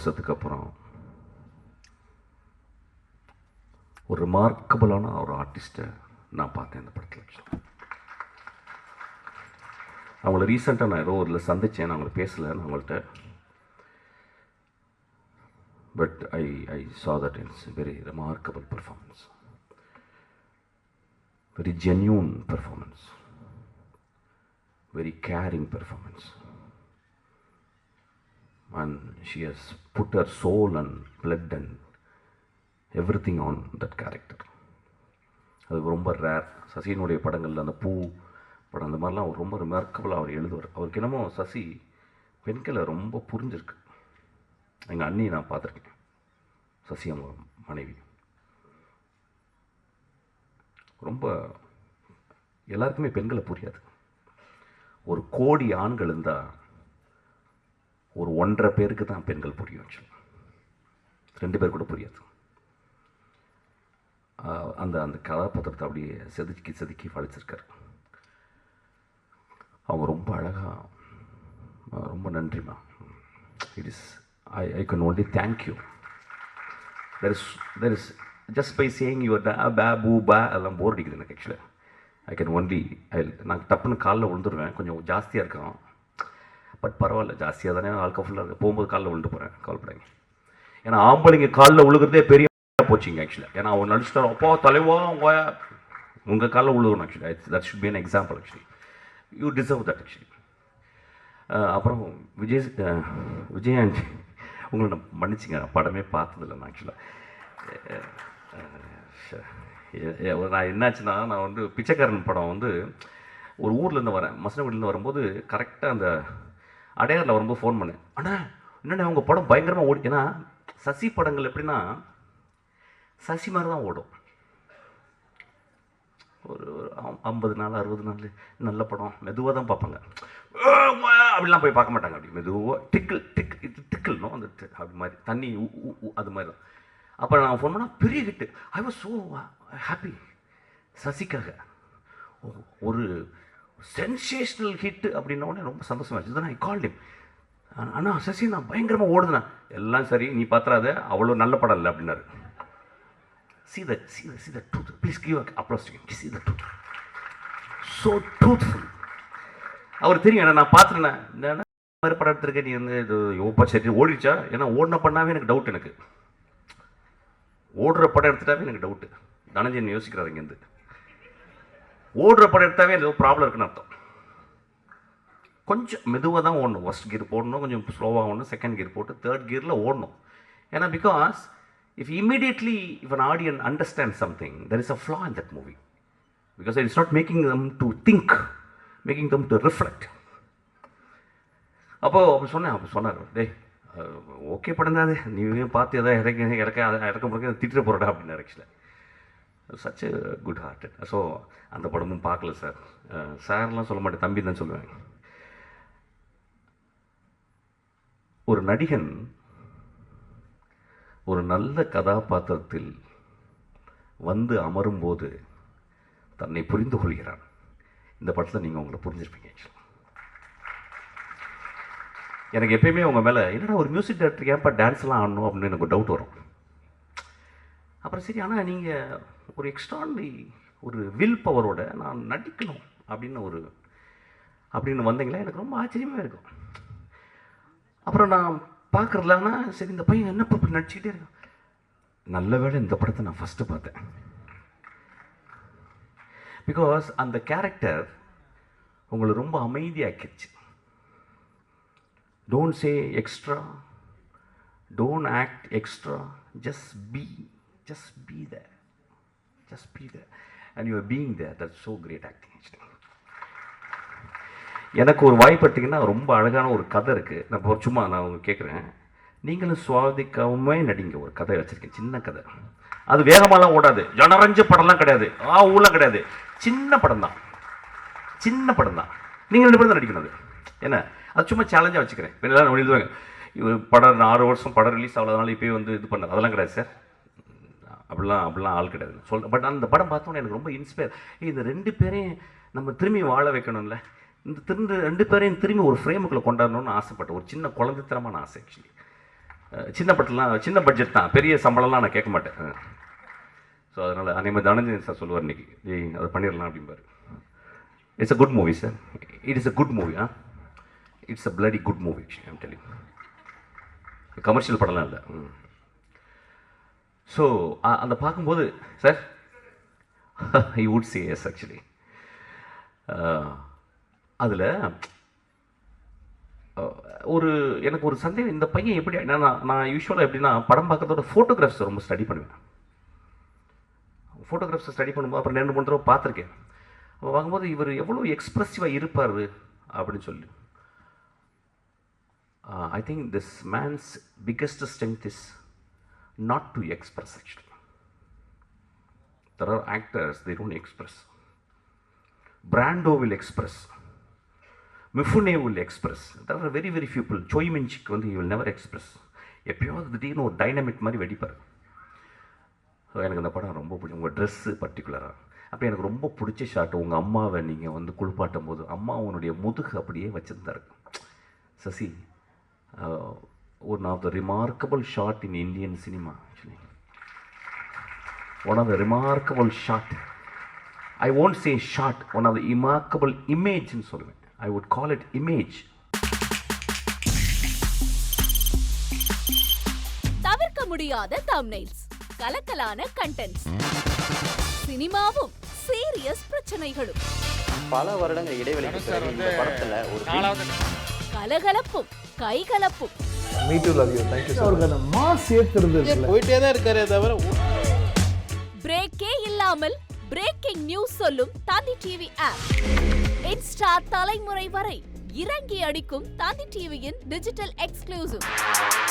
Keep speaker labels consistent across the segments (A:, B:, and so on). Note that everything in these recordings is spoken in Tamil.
A: வருஷத்துக்கு அப்புறம் ஒரு ரிமார்க்கபிளான ஒரு ஆர்டிஸ்ட்டை நான் பார்த்தேன் இந்த படத்தில். அவங்கள ரீசெண்டாக நான் ஏதோ ஒரு சந்தித்தேன், நான் அவங்கள பேசலை நான் அவங்கள்ட்ட. But I saw that it's a very remarkable performance, very genuine performance, very caring performance, and she has put her soul and blood and everything on that character. அது ரொம்ப ரேர். சசியினுடைய படங்களில் அந்த பூ படம் அந்த மாதிரிலாம் அவர் ரொம்ப ரிமார்க்கபிளாக அவர் எழுதுவார். அவருக்கு என்னமோ சசி பெண்களை ரொம்ப புரிஞ்சிருக்கு. எங்கள் அண்ணி நான் பார்த்துருக்கேன், சசி அவங்க மனைவி. ரொம்ப எல்லாருக்குமே பெண்களை புரியாது. ஒரு கோடி ஆண்கள் இருந்தால் ஒரு 1.5 பேருக்கு தான் பெண்கள் புரியும். 2 பேர் கூட புரியாது. அந்த அந்த கதாபாத்திரத்தை அப்படியே செதுக்கி செதுக்கி வளைச்சிருக்காரு. அவங்க ரொம்ப அழகாக, ரொம்ப நன்றிமா. It is I can only thank you. There is just by saying your பே பூ பே அதெல்லாம் போர் அடிக்குது எனக்கு. ஆக்சுவலாக ஐ கேன் ஒன்லி நான் டப்புன்னு காலில் விழுந்துருவேன். கொஞ்சம் ஜாஸ்தியாக இருக்கிறோம், பட் பரவாயில்ல, ஜாஸ்தியாக தானே ஆல்கா ஃபுல்லாக இருக்குது. போகும்போது காலில் விழுந்து போகிறேன், கவலைப்படாங்க. ஏன்னா ஆம்பளைங்க காலில் விழுகிறதே பெரிய போச்சிங்க ஆக்சுவலாக. ஏன்னா அவன் நடிச்சுட்டார், அப்போ தலைவா உங்கள் காலில் விழுகணும். Actually that should be an example. Actually you deserve that actually. அப்புறம் விஜயாண்டி உங்களை நான் மன்னிச்சிங்க, நான் படமே பார்த்ததில்லை நான் ஆக்சுவலாக. நான் என்னாச்சுன்னா, நான் வந்து பிச்சைக்காரன் படம் வந்து ஒரு ஊர்லேருந்து வரேன், மசனகுடியிலேருந்து வரும்போது கரெக்டாக அந்த அடையாரில் வரும்போது ஃபோன் பண்ணேன். ஆனால் என்னென்ன உங்கள் படம் பயங்கரமாக ஓடி. ஏன்னா சசி படங்கள் எப்படின்னா சசி மாதிரி தான் ஓடும். ஒரு 50 நாள் 60 நாள் நல்ல படம் மெதுவாக தான் பார்ப்பாங்க. அப்படிலாம் போய் பார்க்க மாட்டாங்க. அப்படி மெதுவாக டிக்கிள்னும் அந்த அப்படி மாதிரி தண்ணி அது மாதிரி தான். அப்புறம் நான் ஃபோன் பண்ணால் பெரிய hit. I was so happy. சசிக்காக ஒரு சென்சேஷனல் ஹிட்டு அப்படின்னோடனே ரொம்ப சந்தோஷமாச்சு. இதுதான் ஐ கால்ட் ஹிம். அண்ணா சசி நான் பயங்கரமாக ஓடுதுண்ணா. எல்லாம் சரி, நீ பார்த்துறாத, அவ்வளோ நல்ல படம் இல்லை அப்படின்னாரு. See the truth. Please give applause to him. See the truth. So truthful. அவர் தெரியும் என்ன நான் பார்த்துருந்தேன். என்ன மாதிரி படம் எடுத்திருக்கேன் நீ வந்து இது யோப்பா சரி ஓடிச்சா? ஏன்னா ஓடின பண்ணாவே எனக்கு டவுட். எனக்கு ஓடுற படம் எடுத்துட்டாவே எனக்கு டவுட்டு. தனஞ்சன் யோசிக்கிறாரு இங்கேருந்து. ஓடுற படம் எடுத்தாவே ஏதோ ப்ராப்ளம் இருக்குன்னு அர்த்தம். கொஞ்சம் மெதுவாக தான் ஓடணும். ஃபர்ஸ்ட் கியர் போடணும், கொஞ்சம் ஸ்லோவாக ஓடணும், செகண்ட் கியர் போட்டு தேர்ட் கியரில் ஓடணும். ஏன்னா because if an audience understands something, there is a flaw in that movie, because it's not making them to think, making them to reflect. அப்போ சொன்னார், டேய் ஓகே படம் தான் அது, நீ பார்த்து எதாவது இறக்க முறைக்க திட்டுற போகிறடா அப்படின்னாரு. ஆக்சுவலாக சச் குட் ஹார்ட்டட். ஸோ அந்த படமும் பார்க்கல சார். சார்லாம் சொல்ல மாட்டேன், தம்பி தான் சொல்லுவேன். ஒரு நடிகன் ஒரு நல்ல கதாபாத்திரத்தில் வந்து அமரும்போது தன்னை புரிந்து கொள்கிறான். இந்த படத்தில் நீங்கள் உங்களை புரிஞ்சிருப்பீங்க. எனக்கு எப்பயுமே உங்கள் மேலே என்னடா ஒரு மியூசிக் டைரக்டர் ஏன்ப்பா டான்ஸ்லாம் ஆடணும் அப்படின்னு எனக்கு டவுட் வரும். அப்புறம் சரி, ஆனால் நீங்கள் ஒரு எக்ஸ்ட்ரானரி ஒரு வில் பவரோட நான் நடிக்கணும் அப்படின்னு வந்தீங்களா, எனக்கு ரொம்ப ஆச்சரியமாக இருக்கும். அப்புறம் நான் பார்க்குறதுலான்னா சரி, இந்த பையன் என்ன இப்படி நடிச்சுக்கிட்டே இருக்கான். நல்ல வேளை இந்த படத்தை நான் ஃபஸ்ட்டு பார்த்தேன். பிகாஸ் அந்த கேரக்டர் உங்களை ரொம்ப அமைதியாக்கிடுச்சு. Don't say extra, don't act extra, just be there and you are being there. That's so great acting. எனக்கு ஒரு வாய்ப்பு எடுத்திங்கன்னா ரொம்ப அழகான ஒரு கதை இருக்குது. நான் சும்மா நான் கேட்குறேன், நீங்களும் சுவாதிக்காமே நடிங்க. ஒரு கதை வச்சுருக்கேன், சின்ன கதை. அது வேகமாலாம் ஓடாது, ஜனரஞ்ச படம்லாம் கிடையாது, ஊரெலாம் கிடையாது, சின்ன படம் தான். நீங்கள் 2 பேரும் தான் நடிக்கணும். அது என்ன, அது சும்மா சேலஞ்சாக வச்சுக்கிறேன். எல்லாம் எழுதுவாங்க, இவர் படம் 6 வருஷம் படம் ரிலீஸ் ஆகலனால இப்போயே வந்து இது பண்ணார். அதெல்லாம் கிடையாது சார், அப்படிலாம் ஆள் கிடையாது சொல்கிறேன். பட் அந்த படம் பார்த்தோன்னே எனக்கு ரொம்ப இன்ஸ்பயர். இந்த 2 பேரையும் நம்ம திரும்பி வாழ வைக்கணும்ல, இந்த 2 பேரையும் திரும்பி ஒரு ஃப்ரேமுக்குள்ளே கொண்டாடணும்னு ஆசைப்பட்டேன். ஒரு சின்ன குழந்தைத்தனமான ஆசை. ஆக்சுவலி சின்ன படத்துலாம் சின்ன பட்ஜெட் தான், பெரிய சம்பளம்லாம் நான் கேட்க மாட்டேன். ஸோ அதனால் அதே மாதிரி தனஞ்சயன் சார் சொல்லுவார் இன்றைக்கி, அதை பண்ணிடலாம் அப்படிம்பாரு. It's a good movie sir, it is a good movie. It's a bloody good movie I'm telling. Commercial படம்லாம் இல்லை. ஸோ அந்த பார்க்கும்போது sir I would say yes actually. அதில் எனக்கு ஒரு சந்தேகம், இந்த பையன் எப்படி, நான் யூஸ்வலாக எப்படின்னா படம் பார்க்கறதோட ஃபோட்டோகிராஃப்ஸை ரொம்ப ஸ்டடி பண்ணுவேன். ஃபோட்டோகிராஃப்ஸை ஸ்டடி பண்ணும்போது அப்புறம் 2-3 தடவை பார்த்துருக்கேன். அப்போ பார்க்கும்போது இவர் எவ்வளோ எக்ஸ்ப்ரெசிவாக இருப்பார் அப்படின்னு சொல்லி. I think this man's biggest strength is not to express actually. There are actors, they don't express. Brando will express. Mifune will express. There are very few people. Choi Min-sik வந்து he will never express. எப்பயாவது திடீர்னு ஒரு டைனமிக் மாதிரி வெடிப்பார். ஸோ எனக்கு அந்த படம் ரொம்ப பிடிக்கும். உங்கள் ட்ரெஸ்ஸு பர்டிகுலராக அப்போ எனக்கு ரொம்ப பிடிச்ச ஷாட்டு, உங்கள் அம்மாவை நீங்கள் வந்து குளிப்பாட்டும் போது அம்மா உன்னுடைய முதுகு அப்படியே வச்சுருந்தாரு. Sasi, one of the remarkable shot in Indian cinema actually. One of the remarkable shot. I won't say shot, one of the remarkable image in சொல்லுவேன். I would call it image.
B: தவிர்க்க முடியாத thumbnails, கலக்கலான contents, சினிமாவும் சீரியஸ் பிரச்சனைகளும்,
C: பல வருடங்கள் இடைவெளிக்கு பிறகு இந்த படத்துல ஒரு
B: கலகலப்பும் கைகலப்பும்.
D: Me too, love you. Thank you so much. அவருக்கு மாஸ் ஏத்துறது
C: போயிட்டே தான் இருக்காரே தவிர
B: பிரேக்கே இல்லாமல் பிரேக்கிங் நியூஸ் சொல்லும் தந்தி டிவி ஆப். இன்ஸ்டா தலைமுறை வரை இறங்கி அடிக்கும் தந்தி டிவியின் டிஜிட்டல் எக்ஸ்க்ளூசிவ்.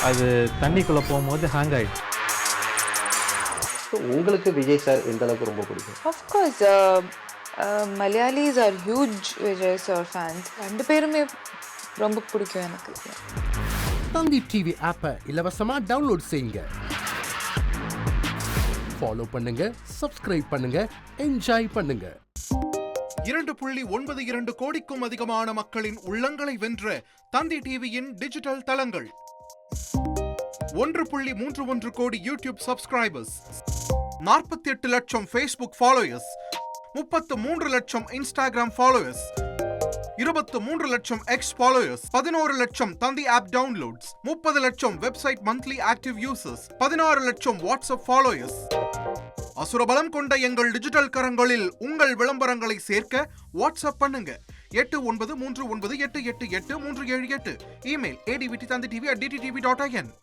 D: அது தண்ணிக்குள்ள போகும்போது ஹேங் ஆயிடுச்சு.
C: உங்களுக்கு விஜய் சார் எந்த அளவுக்கு ரொம்ப பிடிக்கும்?
E: Of course, Malayalis are huge Vijay sir fans. ரெண்டு பேருமே ரொம்ப பிடிக்கும் எனக்கு.
F: தந்தி டிவி ஆப்பை இலவசமா டவுன்லோட் செய்யுங்க, ஃபாலோ பண்ணுங்க, சப்ஸ்கிரைப் பண்ணுங்க, என்ஜாய் பண்ணுங்க.
G: 2.92 கோடிக்கும் அதிகமான மக்களின் உள்ளங்களை வென்ற தந்தி டிவியின் டிஜிட்டல் தளங்கள், 1.31 கோடி யூடியூப் சப்ஸ்கிரைபர்ஸ், 48 லட்சம் ஃபேஸ்புக் ஃபாலோயர்ஸ், 33 லட்சம் இன்ஸ்டாகிராம் ஃபாலோயர்ஸ், 23 லட்சம் எக்ஸ் ஃபாலோயர்ஸ், 11 லட்சம் தந்தி ஆப் டவுன்லோட்ஸ், 30 லட்சம் வெப்சைட் மந்த்லி ஆக்டிவ் யூசர்ஸ், 16 லட்சம் வாட்ஸ்அப் ஃபாலோயர்ஸ். அசுரபலம் கொண்ட எங்கள் டிஜிட்டல் கரங்களில் உங்கள் விளம்பரங்களை சேர்க்க வாட்ஸ்அப் பண்ணுங்க 8939888378. Email advttv@dttv.in.